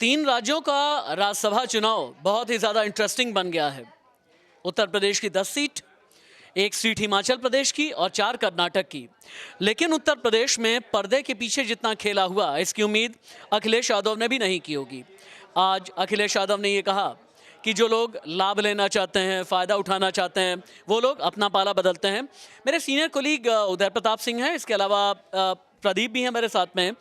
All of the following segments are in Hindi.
तीन राज्यों का राज्यसभा चुनाव बहुत ही ज़्यादा इंटरेस्टिंग बन गया है। उत्तर प्रदेश की 10 सीट, एक सीट हिमाचल प्रदेश की और 4 कर्नाटक की। लेकिन उत्तर प्रदेश में पर्दे के पीछे जितना खेला हुआ, इसकी उम्मीद अखिलेश यादव ने भी नहीं की होगी। आज अखिलेश यादव ने ये कहा कि जो लोग लाभ लेना चाहते हैं, फ़ायदा उठाना चाहते हैं, वो लोग अपना पाला बदलते हैं। मेरे सीनियर कोलीग उदय प्रताप सिंह हैं, इसके अलावा प्रदीप भी हैं मेरे साथ में।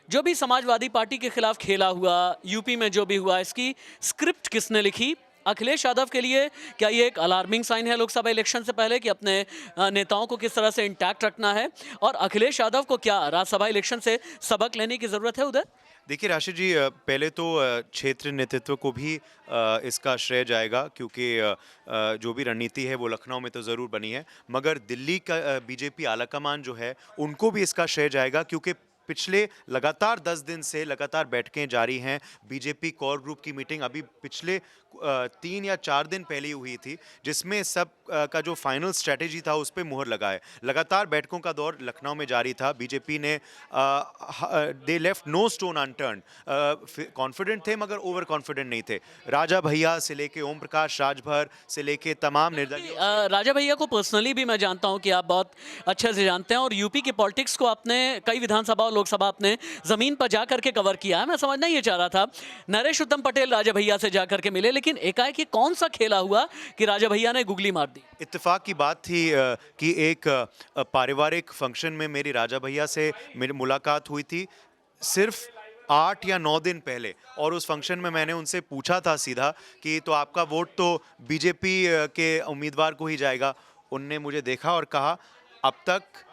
जो भी समाजवादी पार्टी के खिलाफ खेला हुआ, यूपी में जो भी हुआ, इसकी स्क्रिप्ट किसने लिखी? अखिलेश यादव के लिए क्या ये एक अलार्मिंग साइन है लोकसभा इलेक्शन से पहले कि अपने नेताओं को किस तरह से इंटैक्ट रखना है? और अखिलेश यादव को क्या राज्यसभा इलेक्शन से सबक लेने की ज़रूरत है उधर? देखिए राशि जी, पहले तो क्षेत्र नेतृत्व को भी इसका श्रेय जाएगा, क्योंकि जो भी रणनीति है वो लखनऊ में तो ज़रूर बनी है, मगर दिल्ली का बीजेपी आलाकमान जो है उनको भी इसका श्रेय जाएगा, क्योंकि पिछले लगातार 10 दिन से लगातार बैठकें जारी हैं। बीजेपी कोर ग्रुप की मीटिंग अभी पिछले 3 या 4 दिन पहले ही हुई थी, जिसमें सब का जो फाइनल स्ट्रैटेजी था उस पे मुहर लगा है। लगातार बैठकों का दौर लखनऊ में जारी था। बीजेपी ने they left no stone unturned, confident थे मगर ओवर कॉन्फिडेंट नहीं थे। राजा भैया से लेके ओम प्रकाश राजभर से लेके तमाम निर्दलीय राजा भैया को पर्सनली भी मैं जानता हूं कि आप बहुत अच्छे से जानते हैं और यूपी की पॉलिटिक्स को आपने कई विधानसभा और लोकसभा अपने ज़मीन पर जा करके कवर किया है। मैं समझना ये चाह रहा था, नरेश उत्तम पटेल राजा भैया से जा करके मिले, लेकिन एकाएक कौन सा खेला हुआ कि राजा भैया ने गुगली मार दी? इत्तेफाक की बात थी कि एक पारिवारिक फंक्शन में मेरी राजा भैया से मेरी मुलाकात हुई थी सिर्फ 8 या 9 दिन पहले, और उस फंक्शन में मैंने उनसे पूछा था सीधा कि तो आपका वोट तो बीजेपी के उम्मीदवार को ही जाएगा। उनने मुझे देखा और कहा अब तक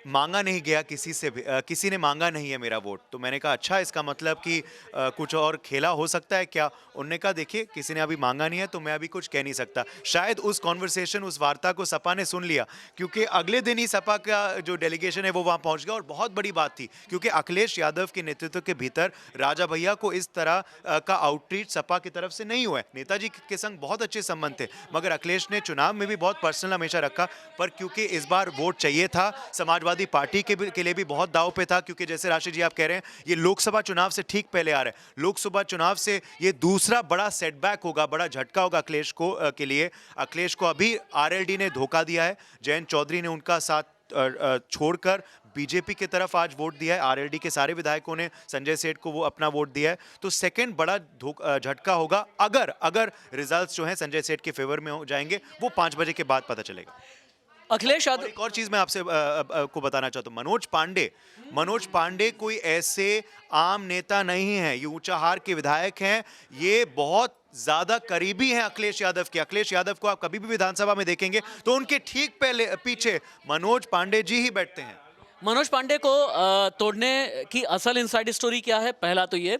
मांगा नहीं गया किसी से भी, किसी ने मांगा नहीं है मेरा वोट। तो मैंने कहा अच्छा, इसका मतलब कि कुछ और खेला हो सकता है क्या? उन्होंने कहा देखिए, किसी ने अभी मांगा नहीं है तो मैं अभी कुछ कह नहीं सकता। शायद उस कॉन्वर्सेशन, उस वार्ता को सपा ने सुन लिया, क्योंकि अगले दिन ही सपा का जो डेलीगेशन है वो वहाँ पहुँच गया। और बहुत बड़ी बात थी, क्योंकि अखिलेश यादव के नेतृत्व के भीतर राजा भैया को इस तरह का आउटरीच सपा की तरफ से नहीं हुआ है। नेताजी के संग बहुत अच्छे संबंध थे, मगर अखिलेश ने चुनाव में भी बहुत पर्सनल हमेशा रखा। पर क्योंकि इस बार वोट चाहिए था, समाजवादी पार्टी के लिए भी बहुत दाव पे था, क्योंकि जैसे राशि जी आप कह रहे हैं, ये लोकसभा चुनाव से ठीक पहले आ रहा है। लोकसभा चुनाव से ये दूसरा बड़ा सेटबैक होगा, बड़ा झटका होगा अखिलेश को के लिए। अखिलेश को अभी आरएलडी ने धोखा दिया है। जयंत चौधरी ने उनका साथ छोड़कर बीजेपी की तरफ आज वोट दिया है। आरएलडी के सारे विधायकों ने संजय सेठ को वो अपना वोट दिया है। तो सेकंड बड़ा झटका होगा अगर रिजल्ट्स जो हैं संजय सेठ के फेवर में हो जाएंगे। वो 5 बजे के बाद पता चलेगा। अखिलेश यादव, एक और चीज मैं आपसे को बताना चाहता हूँ, मनोज पांडे कोई ऐसे आम नेता नहीं है। ये ऊंचाहार के विधायक हैं। ये बहुत ज्यादा करीबी हैं अखिलेश यादव के। अखिलेश यादव को आप कभी भी विधानसभा में देखेंगे तो उनके ठीक पीछे मनोज पांडे जी ही बैठते हैं। मनोज पांडे को तोड़ने की असल इनसाइड स्टोरी क्या है? पहला तो ये,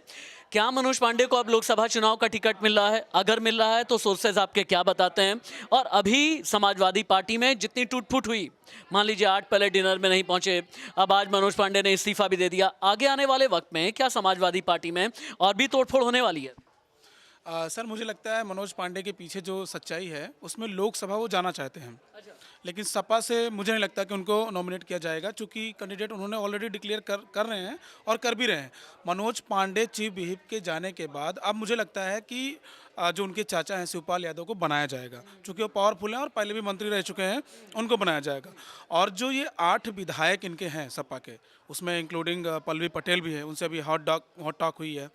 क्या मनोज पांडे को अब लोकसभा चुनाव का टिकट मिल रहा है? अगर मिल रहा है तो सोर्सेज आपके क्या बताते हैं? और अभी समाजवादी पार्टी में जितनी टूट-फूट हुई, मान लीजिए 8 पहले डिनर में नहीं पहुंचे, अब आज मनोज पांडे ने इस्तीफा भी दे दिया, आगे आने वाले वक्त में क्या समाजवादी पार्टी में और भी तोड़फोड़ होने वाली है? सर मुझे लगता है मनोज पांडे के पीछे जो सच्चाई है उसमें लोकसभा वो जाना चाहते हैं, लेकिन सपा से मुझे नहीं लगता कि उनको नॉमिनेट किया जाएगा, क्योंकि कैंडिडेट उन्होंने ऑलरेडी डिक्लेयर कर रहे हैं और कर भी रहे हैं। मनोज पांडे चीफ व्हिप के जाने के बाद अब मुझे लगता है कि जो उनके चाचा हैं शिवपाल यादव को बनाया जाएगा, क्योंकि वो पावरफुल हैं और पहले भी मंत्री रह चुके हैं, उनको बनाया जाएगा। और जो ये 8 विधायक इनके हैं सपा के, उसमें इंक्लूडिंग पल्लवी पटेल भी है, उनसे अभी हॉट टॉक हुई है।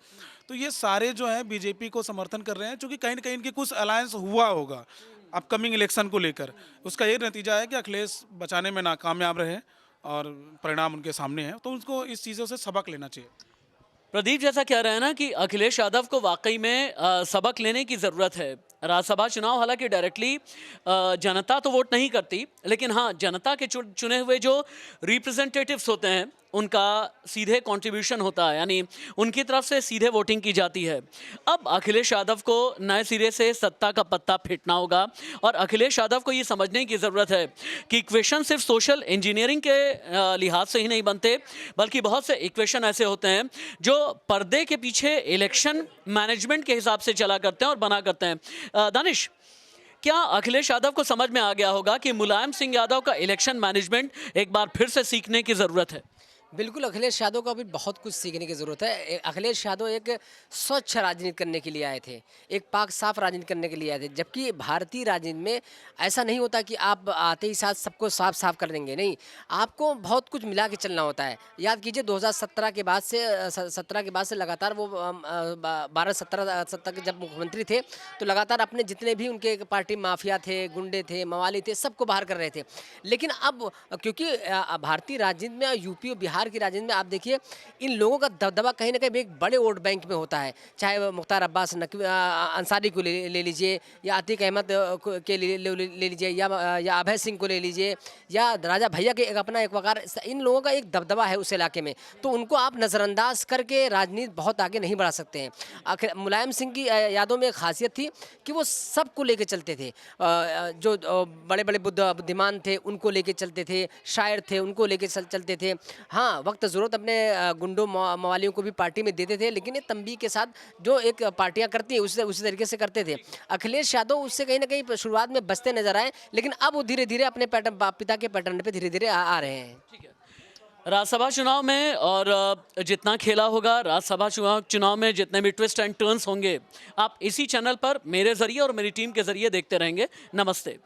तो ये सारे जो हैं बीजेपी को समर्थन कर रहे हैं, क्योंकि कहीं ना कहीं इनकी कुछ अलायंस हुआ होगा अपकमिंग इलेक्शन को लेकर। उसका ये नतीजा है कि अखिलेश बचाने में नाकामयाब रहे और परिणाम उनके सामने है, तो उनको इस चीज़ों से सबक लेना चाहिए। प्रदीप जैसा कह रहे हैं ना कि अखिलेश यादव को वाकई में सबक लेने की ज़रूरत है। राज्यसभा चुनाव हालांकि डायरेक्टली जनता तो वोट नहीं करती, लेकिन हाँ, जनता के चुने हुए जो रिप्रेजेंटेटिव्स होते हैं उनका सीधे कंट्रीब्यूशन होता है, यानी उनकी तरफ से सीधे वोटिंग की जाती है। अब अखिलेश यादव को नए सिरे से सत्ता का पत्ता फेंटना होगा और अखिलेश यादव को ये समझने की ज़रूरत है कि इक्वेशन सिर्फ सोशल इंजीनियरिंग के लिहाज से ही नहीं बनते, बल्कि बहुत से इक्वेशन ऐसे होते हैं जो पर्दे के पीछे इलेक्शन मैनेजमेंट के हिसाब से चला करते हैं और बना करते हैं। दानिश, क्या अखिलेश यादव को समझ में आ गया होगा कि मुलायम सिंह यादव का इलेक्शन मैनेजमेंट एक बार फिर से सीखने की ज़रूरत है? बिल्कुल, अखिलेश यादव को अभी बहुत कुछ सीखने की ज़रूरत है। अखिलेश यादव एक स्वच्छ राजनीति करने के लिए आए थे, एक पाक साफ राजनीति करने के लिए आए थे, जबकि भारतीय राजनीति में ऐसा नहीं होता कि आप आते ही साथ सबको साफ-साफ कर देंगे, नहीं। आपको बहुत कुछ मिला के चलना होता है। याद कीजिए 2017 के बाद से 17 के बाद से लगातार वो 12-17 तक जब मुख्यमंत्री थे, तो लगातार अपने जितने भी उनके पार्टी माफिया थे, गुंडे थे, मवाली थे, सबको बाहर कर रहे थे। लेकिन अब क्योंकि भारतीय राजनीति में, यूपी और बिहार की राजनीति में आप देखिए इन लोगों का दबदबा कहीं ना कहीं एक बड़े वोट बैंक में होता है, चाहे वो मुख्तार अब्बास अंसारी को ले लीजिए, या अतीक अहमद के ले लीजिए, या अभय सिंह को ले लीजिए, या राजा भैया के अपना एक वकार, इन लोगों का एक दबदबा है उस इलाके में, तो उनको आप नज़रअंदाज करके राजनीति बहुत आगे नहीं बढ़ा सकते हैं। आखिर मुलायम सिंह की यादों में एक खासियत थी कि वो सबको लेके चलते थे, जो बड़े बड़े बुद्धिमान थे उनको लेके चलते थे, शायर थे उनको लेके चलते थे। हाँ, वक्त ज़रूरत अपने गुंडों मवालियों को भी पार्टी में देते थे, लेकिन ये तंबी के साथ जो एक पार्टियां करती हैं उसी तरीके से करते थे। अखिलेश यादव उससे कहीं ना कहीं शुरुआत में बचते नजर आए, लेकिन अब वो धीरे धीरे अपने पैटर्न, पिता के पैटर्न पे धीरे धीरे आ रहे हैं। ठीक है, राज्यसभा चुनाव में और जितना खेला होगा, राज्यसभा चुनाव में जितने भी ट्विस्ट एंड टर्न्स होंगे, आप इसी चैनल पर मेरे जरिए और मेरी टीम के जरिए देखते रहेंगे। नमस्ते।